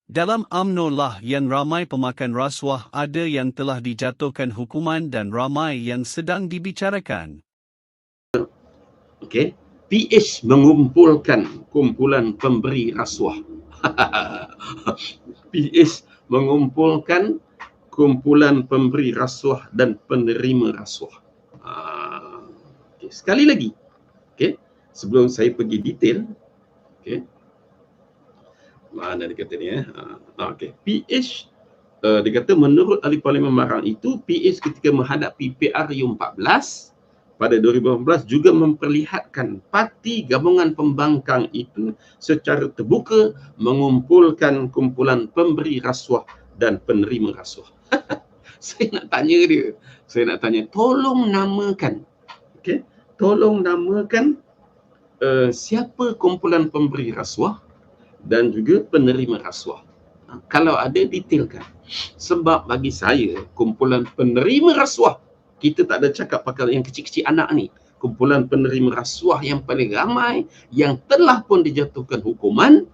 Dalam UMNO lah yang ramai pemakan rasuah ada yang telah dijatuhkan hukuman dan ramai yang sedang dibicarakan. Okey, PH mengumpulkan kumpulan pemberi rasuah. PH mengumpulkan kumpulan pemberi rasuah dan penerima rasuah. Okay. Sekali lagi, okay, sebelum saya pergi detail, okay, mana dia kata ni okay. PH dia kata menurut ahli Parlimen Marang itu, PH ketika menghadapi PRU14 pada 2018 juga memperlihatkan parti gabungan pembangkang itu secara terbuka mengumpulkan kumpulan pemberi rasuah dan penerima rasuah. Saya nak tanya, tolong namakan, okay, tolong namakan siapa kumpulan pemberi rasuah dan juga penerima rasuah. Kalau ada, detailkan. Sebab bagi saya, kumpulan penerima rasuah, kita tak ada cakap pasal yang kecil-kecil anak ni. Kumpulan penerima rasuah yang paling ramai, yang telah pun dijatuhkan hukuman,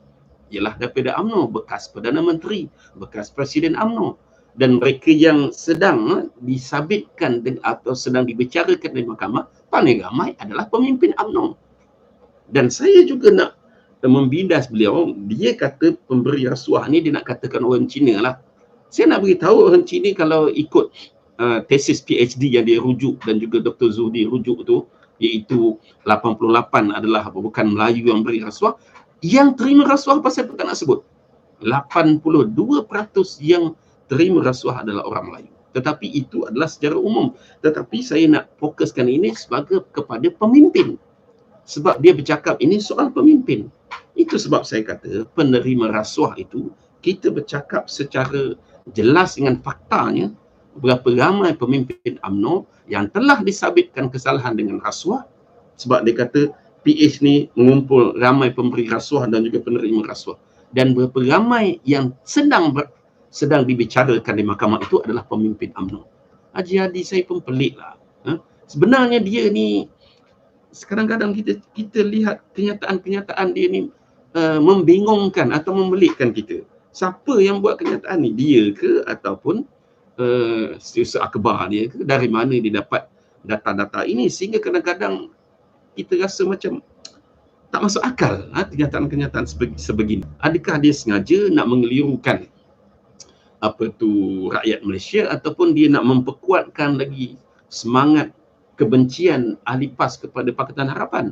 ialah daripada UMNO, bekas Perdana Menteri, bekas Presiden UMNO. Dan mereka yang sedang disabitkan atau sedang dibicarakan di mahkamah, paling ramai adalah pemimpin UMNO. Dan saya juga nak membidas beliau, dia kata pemberi rasuah ni, dia nak katakan orang Cina lah. Saya nak beritahu orang Cina kalau ikut tesis PhD yang dia rujuk dan juga Dr. Zuhdi rujuk tu, iaitu 88 adalah bukan Melayu yang beri rasuah, yang terima rasuah pasal apa tak nak sebut. 82% yang terima rasuah adalah orang Melayu. Tetapi itu adalah secara umum. Tetapi saya nak fokuskan ini sebagai kepada pemimpin. Sebab dia bercakap ini soal pemimpin. Itu sebab saya kata penerima rasuah itu, kita bercakap secara jelas dengan faktanya berapa ramai pemimpin UMNO yang telah disabitkan kesalahan dengan rasuah. Sebab dia kata PH ni mengumpul ramai pemberi rasuah dan juga penerima rasuah. Dan berapa ramai yang sedang dibicarakan di mahkamah itu adalah pemimpin UMNO. Haji Hadi saya pun pelik lah. Sebenarnya dia ni, kadang-kadang kita lihat kenyataan-kenyataan dia ni membingungkan atau membelikkan kita. Siapa yang buat kenyataan ni? Dia ke ataupun setiausaha akhbar dia ke? Dari mana dia dapat data-data ini? Sehingga kadang-kadang kita rasa macam tak masuk akal kenyataan-kenyataan sebegini. Adakah dia sengaja nak mengelirukan rakyat Malaysia, ataupun dia nak memperkuatkan lagi semangat kebencian ahli PAS kepada Pakatan Harapan?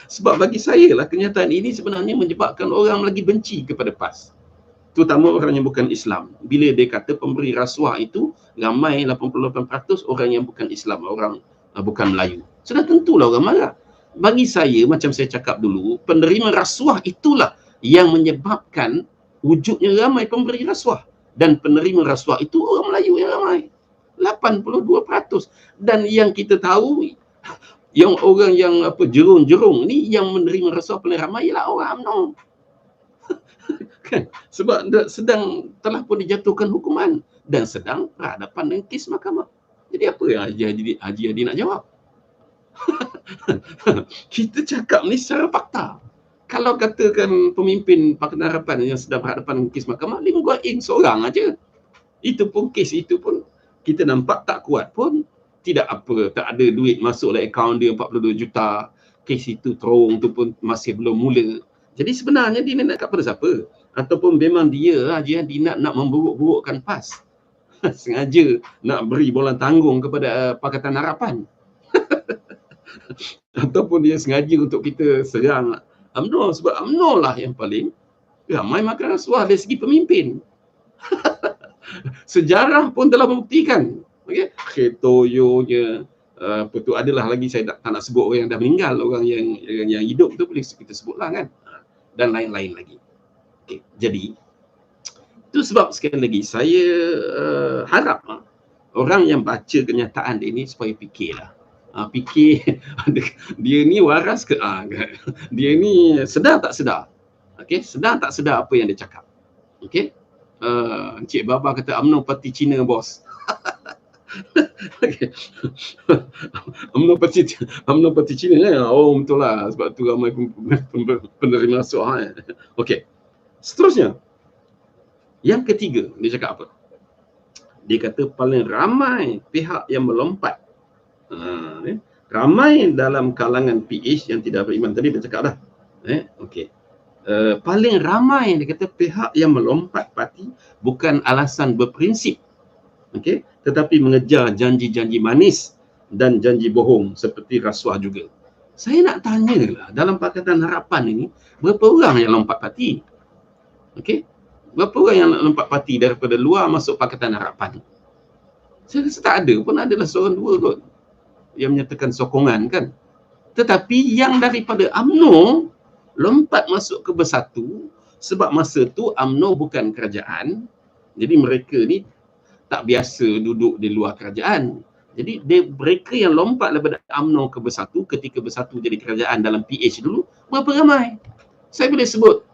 Sebab bagi saya lah, kenyataan ini sebenarnya menyebabkan orang lagi benci kepada PAS, terutama orang yang bukan Islam. Bila dia kata pemberi rasuah itu ramai 88% orang yang bukan Islam, orang bukan Melayu, sudah tentulah orang marah. Bagi saya, macam saya cakap dulu, penerima rasuah itulah yang menyebabkan wujudnya ramai pemberi rasuah, dan penerima rasuah itu orang Melayu yang ramai, 82%. Dan yang kita tahu, yang orang yang jerung-jerung ni yang menerima rasuah paling ramai ialah orang UMNO. Kan? Sebab sedang telah pun dijatuhkan hukuman dan sedang berhadapan dengan kes mahkamah. Jadi apa yang Haji Hadi nak jawab? Kita cakap ni secara fakta. Kalau katakan pemimpin Pakatan Harapan yang sedang berhadapan dengan kes mahkamah, Lim Guan Eng seorang aja, itu pun kes itu pun kita nampak tak kuat pun, tak ada duit masuk dalam akaun dia 42 juta. Kes itu terung tu pun masih belum mula. Jadi sebenarnya dia nak kat pada siapa? Ataupun memang dia nak memburuk-burukkan PAS? Sengaja nak beri bola tanggung kepada Pakatan Harapan? Ataupun dia sengaja untuk kita serang UMNO, sebab UMNO lah yang paling ramai makan rasuah dari segi pemimpin. Sejarah pun telah membuktikan. Okay? Toyonya, adalah lagi, saya tak nak sebut orang yang dah meninggal, orang yang hidup tu boleh kita sebutlah kan, dan lain-lain lagi. Okay. Jadi itu sebab sekali lagi saya harap orang yang baca kenyataan ini supaya fikirlah. Fikir dia ni waras ke? Dia ni sedar tak sedar? Okay? Sedar tak sedar apa yang dia cakap? Okay? Encik Baba kata UMNO parti Cina, bos. Okay. UMNO parti Cina kan? Oh betul lah, sebab tu ramai penerima rasuah. Okey. Seterusnya, Yang ketiga, dia cakap apa? Dia kata paling ramai pihak yang melompat. Ramai dalam kalangan PH yang tidak beriman. Tadi dia cakap dah. Okey. Paling ramai dia kata pihak yang melompat parti bukan alasan berprinsip. Okey, tetapi mengejar janji-janji manis dan janji bohong seperti rasuah juga. Saya nak tanyalah, dalam Pakatan Harapan ini berapa orang yang lompat parti? Okey. Berapa orang yang nak lompat parti daripada luar masuk Pakatan Harapan? Saya rasa tak ada pun, adalah seorang dua kot yang menyatakan sokongan kan. Tetapi yang daripada UMNO lompat masuk ke Bersatu sebab masa tu UMNO bukan kerajaan. Jadi mereka ni tak biasa duduk di luar kerajaan. Jadi mereka yang lompat daripada UMNO ke Bersatu ketika Bersatu jadi kerajaan dalam PH dulu, berapa ramai? Saya boleh sebut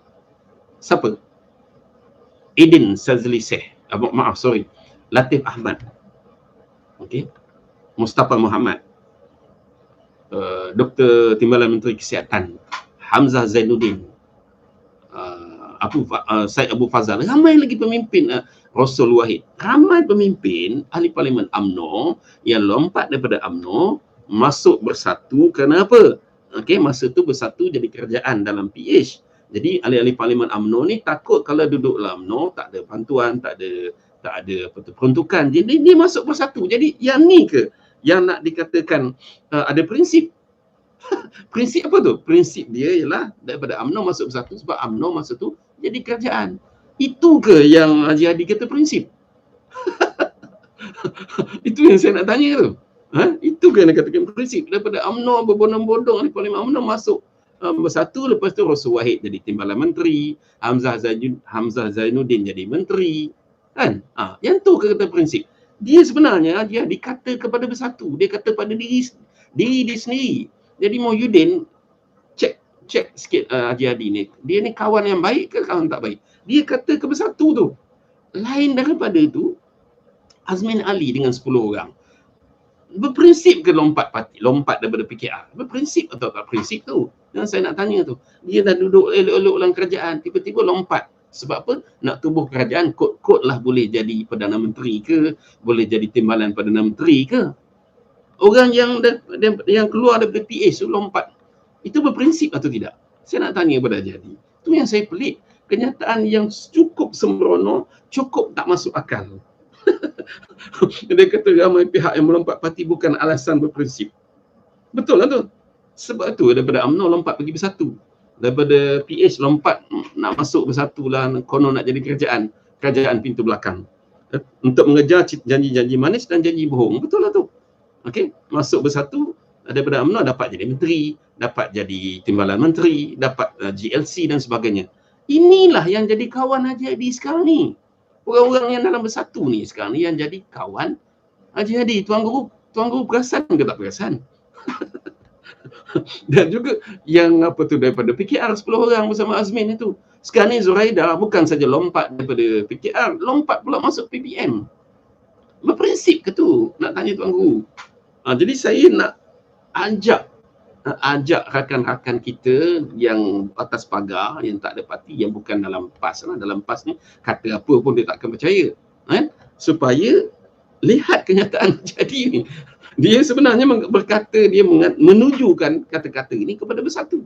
siapa? Aidin Sazli Seh, Latif Ahmad, okey, Mustafa Muhammad, Dr. Timbalan Menteri Kesihatan Hamzah Zainuddin, Syed Abu Fazal, ramai lagi pemimpin, Rasul Wahid, ramai pemimpin ahli parlimen UMNO yang lompat daripada UMNO masuk Bersatu kerana apa? Okey, masa tu Bersatu jadi kerajaan dalam PH. Jadi ahli-ahli parlimen UMNO ni takut kalau duduk dalam UMNO tak ada bantuan, tak ada peruntukan. Jadi dia masuk Bersatu. Jadi yang ni ke yang nak dikatakan ada prinsip? Prinsip apa tu? Prinsip dia ialah daripada UMNO masuk Bersatu sebab UMNO masa tu jadi kerajaan. Itu ke yang Haji Hadi kata prinsip? Itu yang saya nak tanya tu. Itu ke yang dikatakan prinsip? Daripada UMNO berbondong-bondong ahli parlimen UMNO masuk Bersatu, lepas tu Rasul Wahid jadi timbalan menteri, Hamzah Zainuddin jadi menteri, kan? Yang tu kata prinsip. Dia sebenarnya dia dikata kepada Bersatu, dia kata pada diri dia sendiri. Jadi Muhyiddin cek sikit Haji Hadi ni, dia ni kawan yang baik ke kawan tak baik? Dia kata ke Bersatu tu. Lain daripada itu, Azmin Ali dengan 10 orang berprinsip ke lompat parti, lompat daripada PKR? Berprinsip atau tak prinsip tu? Yang saya nak tanya tu. Dia dah duduk elok-elok dalam kerajaan, tiba-tiba lompat. Sebab apa? Nak tubuh kerajaan, kod-kod lah boleh jadi Perdana Menteri ke, boleh jadi timbalan Perdana Menteri ke. Orang yang keluar daripada PH tu lompat. Itu berprinsip atau tidak? Saya nak tanya kepada Haji Hadi. Itu yang saya pelik. Kenyataan yang cukup sembrono, cukup tak masuk akal. Dia kata ramai pihak yang melompat parti bukan alasan berprinsip. Betul lah tu. Sebab tu daripada UMNO lompat pergi Bersatu. Daripada PH lompat nak masuk Bersatu lah, konon nak jadi kerajaan pintu belakang. Untuk mengejar janji-janji manis dan janji bohong. Betul lah tu. Okey, masuk Bersatu, daripada UMNO dapat jadi menteri, dapat jadi timbalan menteri, dapat GLC dan sebagainya. Inilah yang jadi kawan Haji Hadi sekarang ni. Orang-orang yang dalam Bersatu ni sekarang ni yang jadi kawan Haji Hadi. Tuan Guru perasan ke tak perasan? Dan juga yang daripada PKR 10 orang bersama Azmin itu. Sekarang ni Zuraida bukan saja lompat daripada PKR, lompat pula masuk PPM. Berprinsip ke tu? Nak tanya Tuan Guru. Jadi saya nak ajak rakan-rakan kita yang atas pagar, yang tak ada parti, yang bukan dalam PAS lah. Dalam PAS ni kata apa pun dia tak akan percaya, supaya lihat kenyataan jadi ni. Dia sebenarnya berkata, dia menujukan kata-kata ini kepada Bersatu.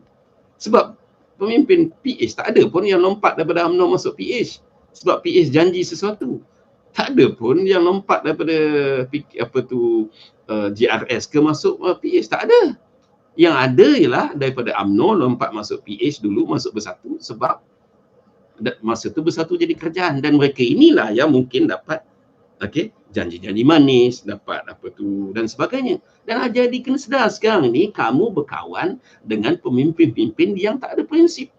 Sebab pemimpin PH tak ada pun yang lompat daripada UMNO masuk PH. Sebab PH janji sesuatu. Tak ada pun yang lompat daripada GRS ke masuk PH. Tak ada. Yang ada ialah daripada UMNO lompat masuk PH dulu, masuk Bersatu sebab masa tu Bersatu jadi kerajaan. Dan mereka inilah yang mungkin dapat janji-janji manis, dapat dan sebagainya. Dan Haji Hadi kena sedar sekarang ni kamu berkawan dengan pemimpin-pemimpin yang tak ada prinsip.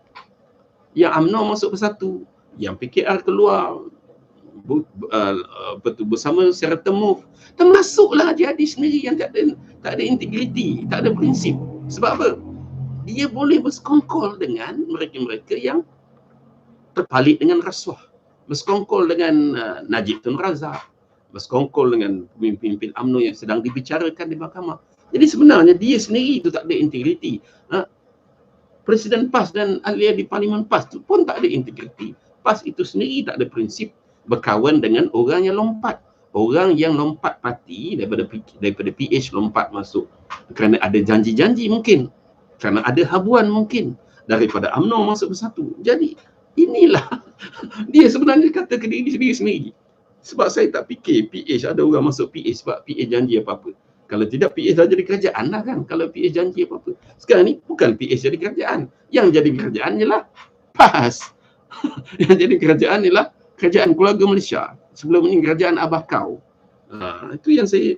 Yang UMNO masuk Bersatu, yang PKR keluar bersama secara temuf. Termasuklah Haji Hadi sendiri yang tak ada integriti, tak ada prinsip. Sebab apa? Dia boleh bersekongkol dengan mereka-mereka yang terpalit dengan rasuah, bersekongkol dengan Najib Tun Razak, bersekongkol dengan pemimpin UMNO yang sedang dibicarakan di mahkamah. Jadi sebenarnya dia sendiri itu tak ada integriti. Presiden PAS dan ahli di Parlimen PAS tu pun tak ada integriti. PAS itu sendiri tak ada prinsip. berkawan dengan orang yang lompat. Orang yang lompat parti daripada PH lompat masuk kerana ada janji-janji mungkin, kerana ada habuan mungkin, daripada UMNO masuk Bersatu. Jadi inilah dia sebenarnya kata ke diri sendiri. Sebab saya tak fikir PH ada orang masuk PH sebab PH janji apa-apa. Kalau tidak, PH dah jadi kerajaan lah kan. Kalau PH janji apa-apa. Sekarang ni bukan PH jadi kerajaan. Yang jadi kerajaan ialah PAS. Yang jadi kerajaan ialah Kerajaan Keluarga Malaysia. Sebelum ini Kerajaan Abah Kau. Itu yang saya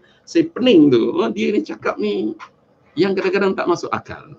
pening tu. Dia ni cakap ni yang kadang-kadang tak masuk akal.